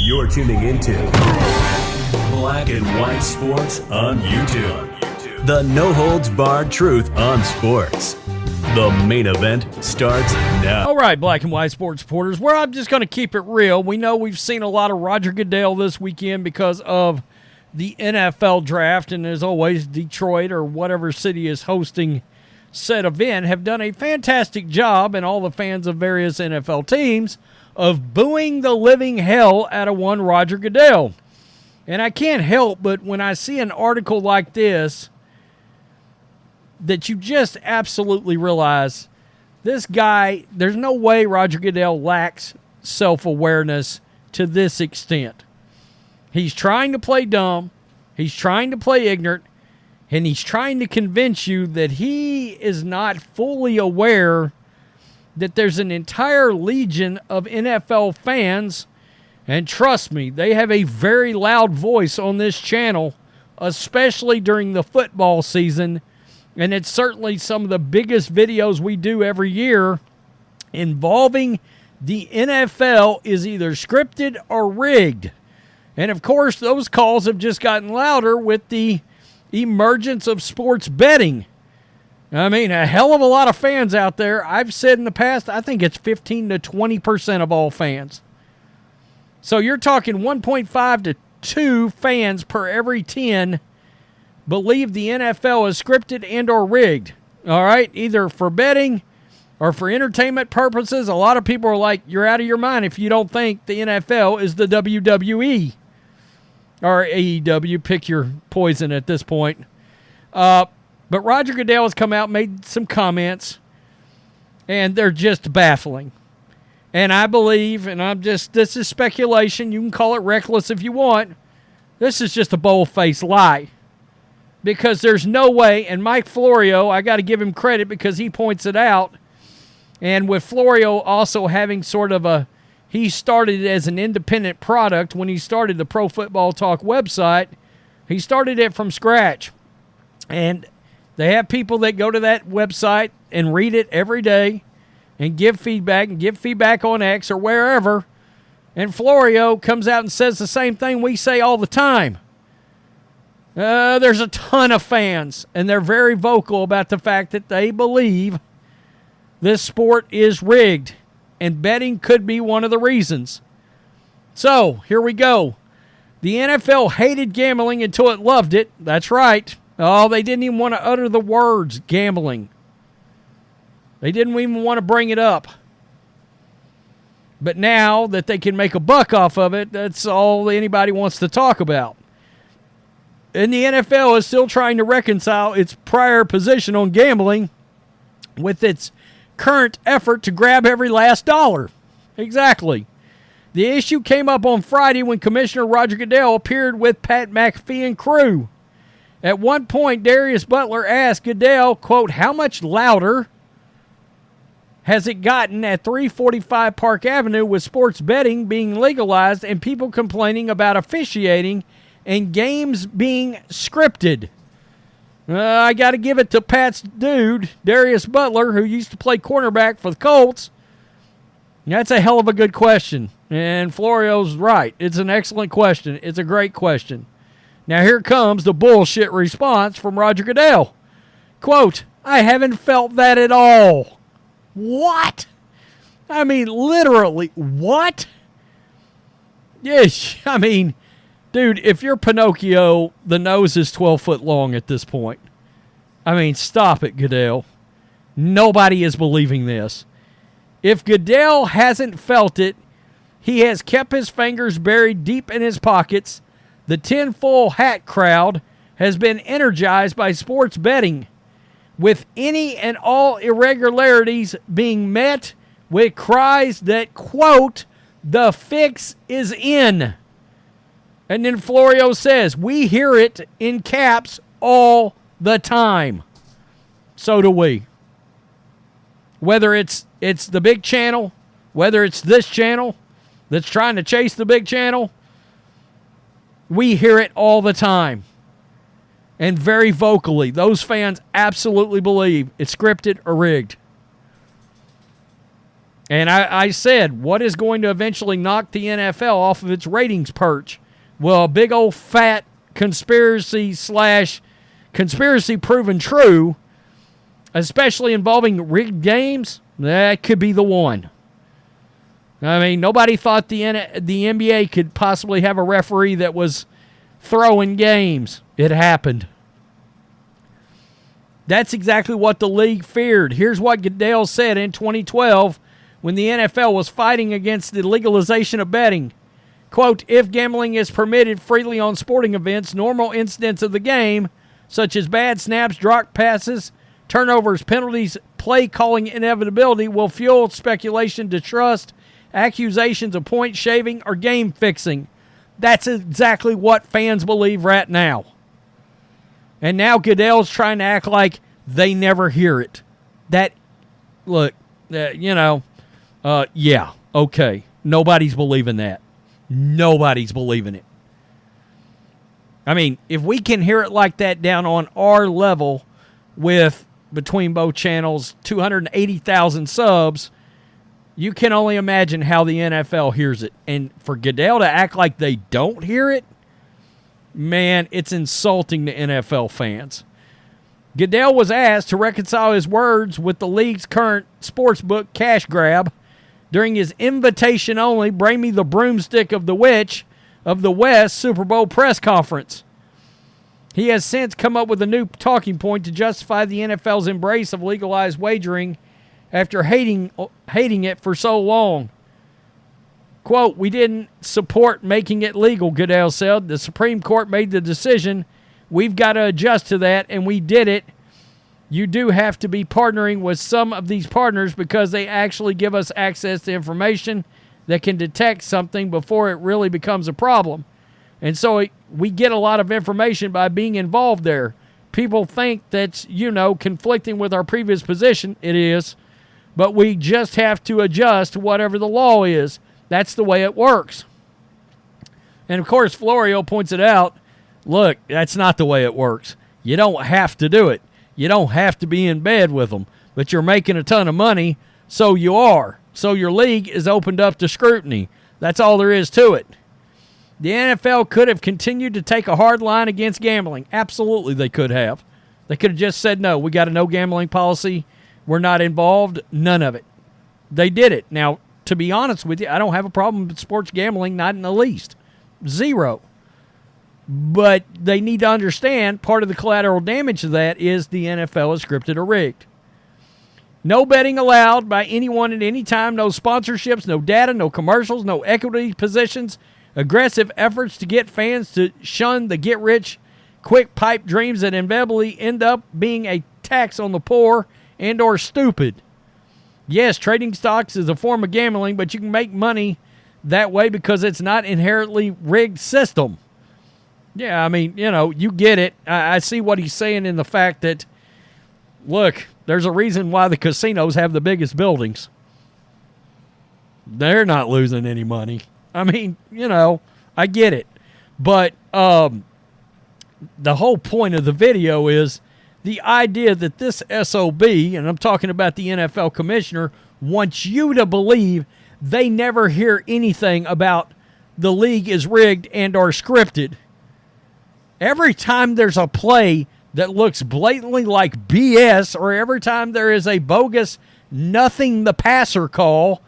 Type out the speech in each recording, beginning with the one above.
You're tuning into Black and White Sports on YouTube. The no-holds-barred truth on sports. The main event starts now. All right, Black and White Sports supporters, well, I'm just going to keep it real. We know we've seen a lot of Roger Goodell this weekend because of the NFL draft, and as always, Detroit or whatever city is hosting said event have done a fantastic job, and all the fans of various NFL teams, of booing the living hell out of one Roger Goodell. And I can't help but when I see an article like this that you just absolutely realize this guy, there's no way Roger Goodell lacks self-awareness to this extent. He's trying to play dumb, he's trying to play ignorant, and he's trying to convince you that he is not fully aware that there's an entire legion of NFL fans, and trust me, they have a very loud voice on this channel, especially during the football season, and it's certainly some of the biggest videos we do every year involving the NFL is either scripted or rigged. And of course, those calls have just gotten louder with the emergence of sports betting. I mean, a hell of a lot of fans out there. I've said in the past, I think it's 15 to 20% of all fans. So you're talking 1.5 to 2 fans per every 10 believe the NFL is scripted and or rigged. All right, either for betting or for entertainment purposes. A lot of people are like, you're out of your mind if you don't think the NFL is the WWE. Or AEW, pick your poison at this point. But Roger Goodell has come out, made some comments, and they're just baffling. And I believe, and this is speculation, you can call it reckless if you want, this is just a bold-faced lie. Because there's no way, and Mike Florio, I got to give him credit because he points it out, and with Florio also having sort of he started it as an independent product when he started the Pro Football Talk website. He started it from scratch. And they have people that go to that website and read it every day and give feedback on X or wherever. And Florio comes out and says the same thing we say all the time. There's a ton of fans, and they're very vocal about the fact that they believe this sport is rigged. And betting could be one of the reasons. So, here we go. The NFL hated gambling until it loved it. That's right. Oh, they didn't even want to utter the words gambling. They didn't even want to bring it up. But now that they can make a buck off of it, that's all anybody wants to talk about. And the NFL is still trying to reconcile its prior position on gambling with its current effort to grab every last dollar. Exactly. The issue came up on Friday when Commissioner Roger Goodell appeared with Pat McAfee and crew. At one point, Darius Butler asked Goodell, quote, how much louder has it gotten at 345 Park Avenue with sports betting being legalized and people complaining about officiating and games being scripted? I got to give it to Pat's dude, Darius Butler, who used to play cornerback for the Colts. That's a hell of a good question. And Florio's right. It's an excellent question. It's a great question. Now here comes the bullshit response from Roger Goodell. Quote, I haven't felt that at all. What? I mean, literally, what? Yes, I mean, dude, if you're Pinocchio, the nose is 12 foot long at this point. I mean, stop it, Goodell. Nobody is believing this. If Goodell hasn't felt it, he has kept his fingers buried deep in his pockets. The tinfoil hat crowd has been energized by sports betting, with any and all irregularities being met with cries that, quote, the fix is in. And then Florio says, we hear it in caps all the time. So do we. Whether it's the big channel, whether it's this channel that's trying to chase the big channel, we hear it all the time. And very vocally, those fans absolutely believe it's scripted or rigged. And I said, what is going to eventually knock the NFL off of its ratings perch? Well, a big old fat conspiracy proven true, especially involving rigged games, that could be the one. I mean, nobody thought the NBA could possibly have a referee that was throwing games. It happened. That's exactly what the league feared. Here's what Goodell said in 2012 when the NFL was fighting against the legalization of betting. Quote, if gambling is permitted freely on sporting events, normal incidents of the game, such as bad snaps, drop passes, turnovers, penalties, play calling inevitability, will fuel speculation, distrust, accusations of point shaving, or game fixing. That's exactly what fans believe right now. And now Goodell's trying to act like they never hear it. Yeah, okay. Nobody's believing that. Nobody's believing it. I mean, if we can hear it like that down on our level with, between both channels, 280,000 subs, you can only imagine how the NFL hears it. And for Goodell to act like they don't hear it, man, it's insulting to NFL fans. Goodell was asked to reconcile his words with the league's current sportsbook cash grab during his invitation-only Bring Me the Broomstick of the Witch of the West Super Bowl press conference. He has since come up with a new talking point to justify the NFL's embrace of legalized wagering after hating it for so long. Quote, we didn't support making it legal, Goodell said. The Supreme Court made the decision. We've got to adjust to that, and we did it. You do have to be partnering with some of these partners because they actually give us access to information that can detect something before it really becomes a problem. And so we get a lot of information by being involved there. People think that's, conflicting with our previous position. It is. But we just have to adjust to whatever the law is. That's the way it works. And, of course, Florio points it out. Look, that's not the way it works. You don't have to do it. You don't have to be in bed with them. But you're making a ton of money, so you are. So your league is opened up to scrutiny. That's all there is to it. The NFL could have continued to take a hard line against gambling. Absolutely, they could have. They could have just said, no, we got a no gambling policy. We're not involved. None of it. They did it. Now, to be honest with you, I don't have a problem with sports gambling, not in the least. Zero. But they need to understand part of the collateral damage of that is the NFL is scripted or rigged. No betting allowed by anyone at any time. No sponsorships, no data, no commercials, no equity positions. Aggressive efforts to get fans to shun the get-rich-quick pipe dreams that inevitably end up being a tax on the poor and or stupid. Yes, trading stocks is a form of gambling, but you can make money that way because it's not inherently rigged system. Yeah, I mean, you get it. I see what he's saying in the fact that, look, there's a reason why the casinos have the biggest buildings. They're not losing any money. I mean, I get it. But the whole point of the video is the idea that this SOB, and I'm talking about the NFL commissioner, wants you to believe they never hear anything about the league is rigged and or scripted. Every time there's a play that looks blatantly like BS, or every time there is a bogus nothing the passer call,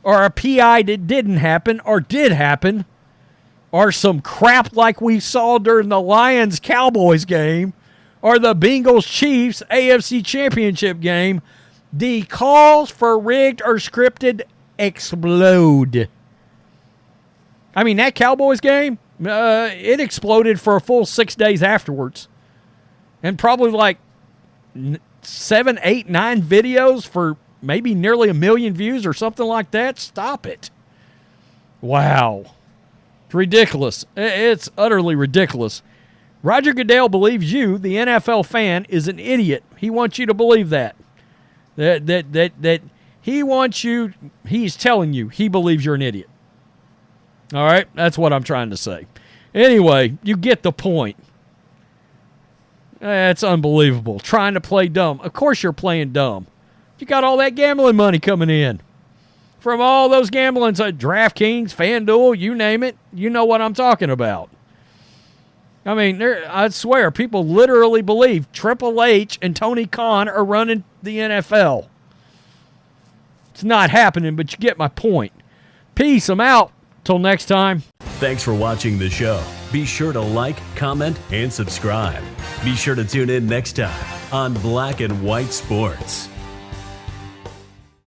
or a PI that didn't happen or did happen, or some crap like we saw during the Lions Cowboys game, or the Bengals Chiefs AFC Championship game, the calls for rigged or scripted explode. I mean, that Cowboys game, it exploded for a full 6 days afterwards. And probably like 7, 8, 9 videos for maybe nearly 1 million views or something like that. Stop it. Wow. It's ridiculous. It's utterly ridiculous. Roger Goodell believes you, the NFL fan, is an idiot. He wants you to believe that. That he wants you, he's telling you he believes you're an idiot. All right? That's what I'm trying to say. Anyway, you get the point. It's unbelievable. Trying to play dumb. Of course you're playing dumb. You got all that gambling money coming in. from all those gambling sites, DraftKings, FanDuel, you name it. You know what I'm talking about. I mean, I swear, people literally believe Triple H and Tony Khan are running the NFL. It's not happening, but you get my point. Peace. I'm out. Till next time. Thanks for watching the show. Be sure to like, comment, and subscribe. Be sure to tune in next time on Black and White Sports.